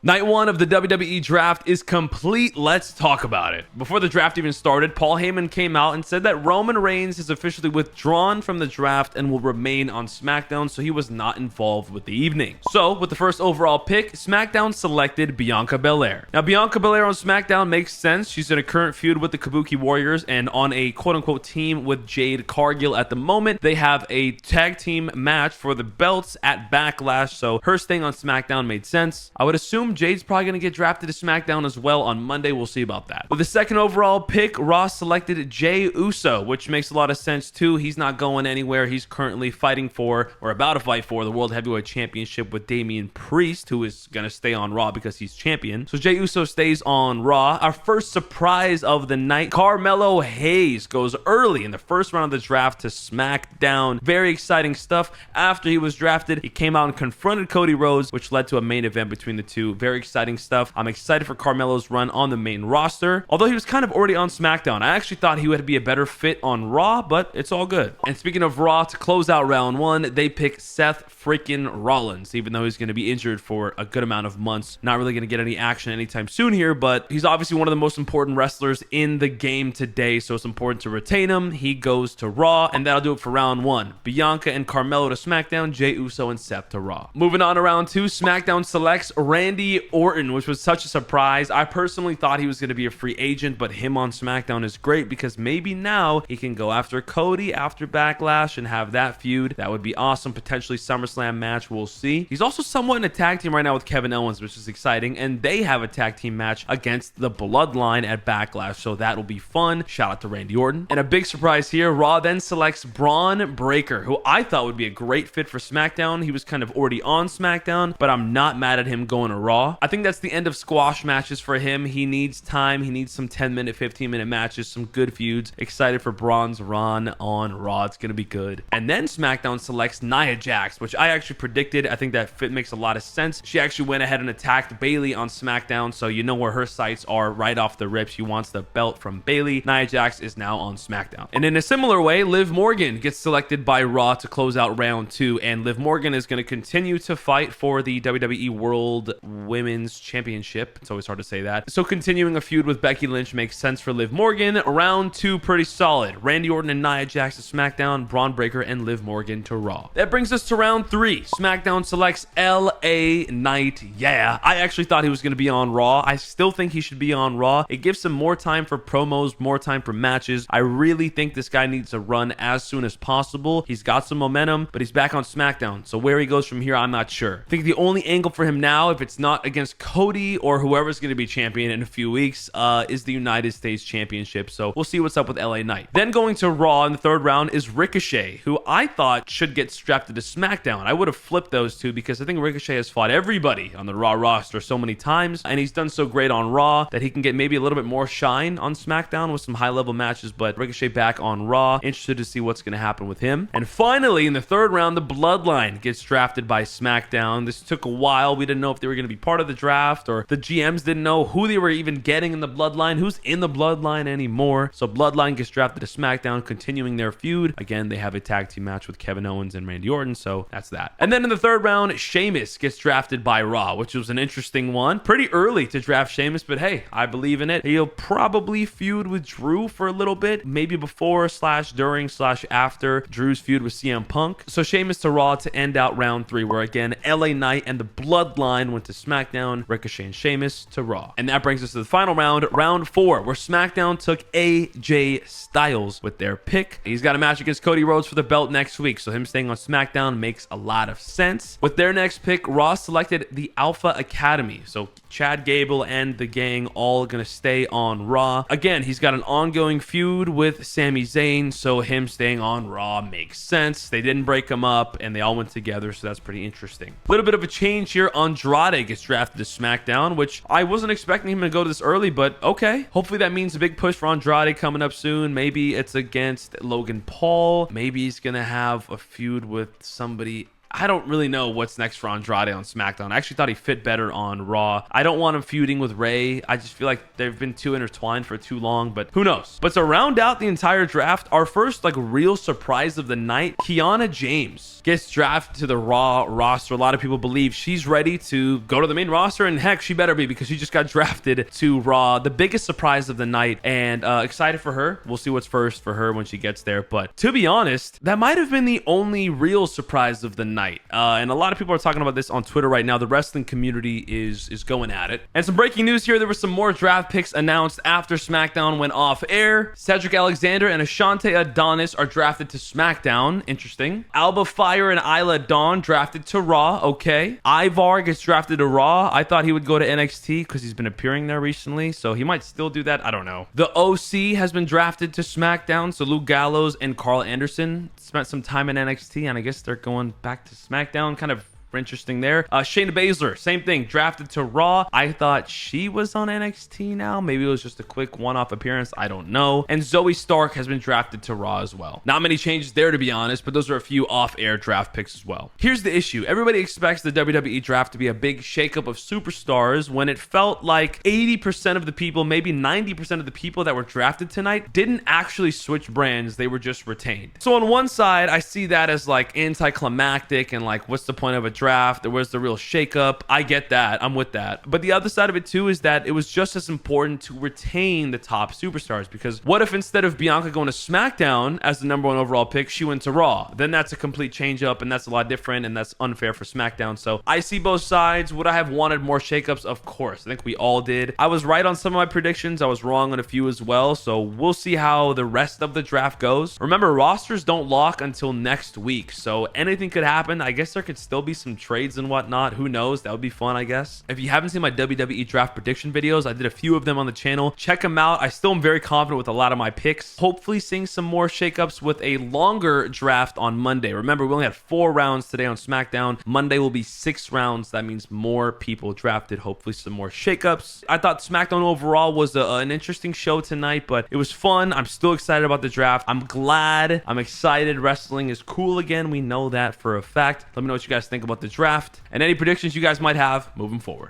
Night one of the WWE draft is complete. Let's talk about it. Before the draft even started, Paul Heyman came out and said that Roman Reigns has officially withdrawn from the draft and will remain on Smackdown, so he was not involved with the evening. So, with the first overall pick, Smackdown selected Bianca Belair. Now, Bianca Belair on Smackdown makes sense. She's in a current feud with the Kabuki Warriors and on a quote-unquote team with Jade Cargill at the moment. They have a tag team match for the belts at Backlash, so her staying on Smackdown made sense. I would assume Jade's probably going to get drafted to Smackdown as well on Monday. We'll see about that. With the second overall pick, Ross selected Jey Uso, which makes a lot of sense too. He's not going anywhere. He's currently fighting for, or about to fight for, the World Heavyweight Championship with Damian Priest, who is going to stay on Raw because he's champion. So Jey Uso stays on Raw. Our first surprise of the night, Carmelo Hayes goes early in the first round of the draft to Smackdown. Very exciting stuff. After he was drafted, he came out and confronted Cody Rhodes, which led to a main event between the two. Very exciting stuff. I'm excited for Carmelo's run on the main roster. Although he was kind of already on SmackDown, I actually thought he would be a better fit on Raw, but it's all good. And speaking of Raw, to close out round one, they pick Seth freaking Rollins, even though he's going to be injured for a good amount of months. Not really going to get any action anytime soon here, but he's obviously one of the most important wrestlers in the game today, so it's important to retain him. He goes to Raw, and that'll do it for round one. Bianca and Carmelo to SmackDown, Jey Uso and Seth to Raw. Moving on to round two, SmackDown selects Randy Orton, which was such a surprise. I personally thought he was going to be a free agent, but him on SmackDown is great because maybe now he can go after Cody after Backlash and have that feud. That would be awesome. Potentially SummerSlam match. We'll see. He's also somewhat in a tag team right now with Kevin Owens, which is exciting, and they have a tag team match against the Bloodline at Backlash, so that will be fun. Shout out to Randy Orton. And a big surprise here, Raw then selects Bron Breakker, who I thought would be a great fit for SmackDown. He was kind of already on SmackDown, but I'm not mad at him going to Raw. I think that's the end of squash matches for him. He needs time. He needs some 10-minute, 15-minute matches, some good feuds. Excited for Bron's run on Raw. It's going to be good. And then SmackDown selects Nia Jax, which I actually predicted. I think that fit makes a lot of sense. She actually went ahead and attacked Bayley on SmackDown, so you know where her sights are right off the rip. She wants the belt from Bayley. Nia Jax is now on SmackDown. And in a similar way, Liv Morgan gets selected by Raw to close out round two, and Liv Morgan is going to continue to fight for the WWE World Women's Championship. It's always hard to say that. So continuing a feud with Becky Lynch makes sense for Liv Morgan. Round two, pretty solid. Randy Orton and Nia Jax to SmackDown, Bron Breakker and Liv Morgan to Raw. That brings us to round three. SmackDown selects LA Knight. Yeah, I actually thought he was going to be on Raw. I still think he should be on Raw. It gives him more time for promos, more time for matches. I really think this guy needs to run as soon as possible. He's got some momentum, but he's back on SmackDown. So where he goes from here, I'm not sure. I think the only angle for him now, if it's not against Cody or whoever's going to be champion in a few weeks, is the United States Championship. So we'll see what's up with LA Knight. Then going to Raw in the third round is Ricochet, who I thought should get drafted to SmackDown. I would have flipped those two because I think Ricochet has fought everybody on the Raw roster so many times, and he's done so great on Raw that he can get maybe a little bit more shine on SmackDown with some high-level matches, but Ricochet back on Raw. Interested to see what's going to happen with him. And finally, in the third round, the Bloodline gets drafted by SmackDown. This took a while. We didn't know if they were going to be part of the draft, or the GMs didn't know who they were even getting in the Bloodline, who's in the Bloodline anymore. So Bloodline gets drafted to SmackDown, continuing their feud. Again, they have a tag team match with Kevin Owens and Randy Orton, so that's that. And then in the third round, Sheamus gets drafted by Raw, which was an interesting one. Pretty early to draft Sheamus, but hey, I believe in it. He'll probably feud with Drew for a little bit, maybe before / during / after Drew's feud with CM Punk. So Sheamus to Raw to end out round three, where again, LA Knight and the Bloodline went to SmackDown, Ricochet and Sheamus to Raw. And that brings us to the final round, round four, where SmackDown took AJ Styles with their pick. He's got a match against Cody Rhodes for the belt next week, so him staying on SmackDown makes a lot of sense. With their next pick, Raw selected the Alpha Academy. So Chad Gable and the gang all gonna stay on Raw. Again, he's got an ongoing feud with Sami Zayn, so him staying on Raw makes sense. They didn't break him up, and they all went together, so that's pretty interesting. A little bit of a change here. Andrade gets drafted to SmackDown, which I wasn't expecting him to go this early, but okay. Hopefully that means a big push for Andrade coming up soon. Maybe it's against Logan Paul. Maybe he's gonna have a feud with somebody I don't really know what's next for Andrade on SmackDown. I actually thought he fit better on Raw. I don't want him feuding with Ray. I just feel like they've been too intertwined for too long, but who knows? But to round out the entire draft, our first like real surprise of the night, Kiana James gets drafted to the Raw roster. A lot of people believe she's ready to go to the main roster, and heck, she better be, because she just got drafted to Raw. The biggest surprise of the night, and excited for her. We'll see what's first for her when she gets there. But to be honest, that might have been the only real surprise of the night. And a lot of people are talking about this on Twitter right now. The wrestling community is going at it. And some breaking news here. There were some more draft picks announced after SmackDown went off air. Cedric Alexander and Ashante Adonis are drafted to SmackDown. Interesting. Alba Fire and Isla Dawn drafted to Raw. Okay. Ivar gets drafted to Raw. I thought he would go to NXT because he's been appearing there recently, so he might still do that. I don't know. The OC has been drafted to SmackDown. So Luke Gallows and Carl Anderson spent some time in NXT, and I guess they're going back to SmackDown. Kind of interesting there. Shayna Baszler, same thing, drafted to Raw. I thought she was on NXT now. Maybe it was just a quick one-off appearance. I don't know. And Zoe Stark has been drafted to Raw as well. Not many changes there, to be honest, but those are a few off-air draft picks as well. Here's the issue. Everybody expects the WWE draft to be a big shakeup of superstars when it felt like 80% of the people, maybe 90% of the people that were drafted tonight didn't actually switch brands. They were just retained. So on one side, I see that as like anticlimactic and like, what's the point of a draft? There was the real shakeup. I get that. I'm with that. But the other side of it too is that it was just as important to retain the top superstars, because what if instead of Bianca going to SmackDown as the #1 overall pick, she went to Raw? Then that's a complete change up, and that's a lot different, and that's unfair for SmackDown. So I see both sides. Would I have wanted more shakeups? Of course. I think we all did. I was right on some of my predictions. I was wrong on a few as well. So we'll see how the rest of the draft goes. Remember, rosters don't lock until next week, so anything could happen. I guess there could still be some trades and whatnot. Who knows? That would be fun, I guess. If you haven't seen my WWE draft prediction videos, I did a few of them on the channel. Check them out. I still am very confident with a lot of my picks. Hopefully seeing some more shakeups with a longer draft on Monday. Remember, we only had 4 rounds today on SmackDown. Monday will be 6 rounds. That means more people drafted. Hopefully some more shakeups. I thought SmackDown overall was an interesting show tonight, but it was fun. I'm still excited about the draft. I'm glad. I'm excited. Wrestling is cool again. We know that for a fact. Let me know what you guys think about the draft and any predictions you guys might have moving forward.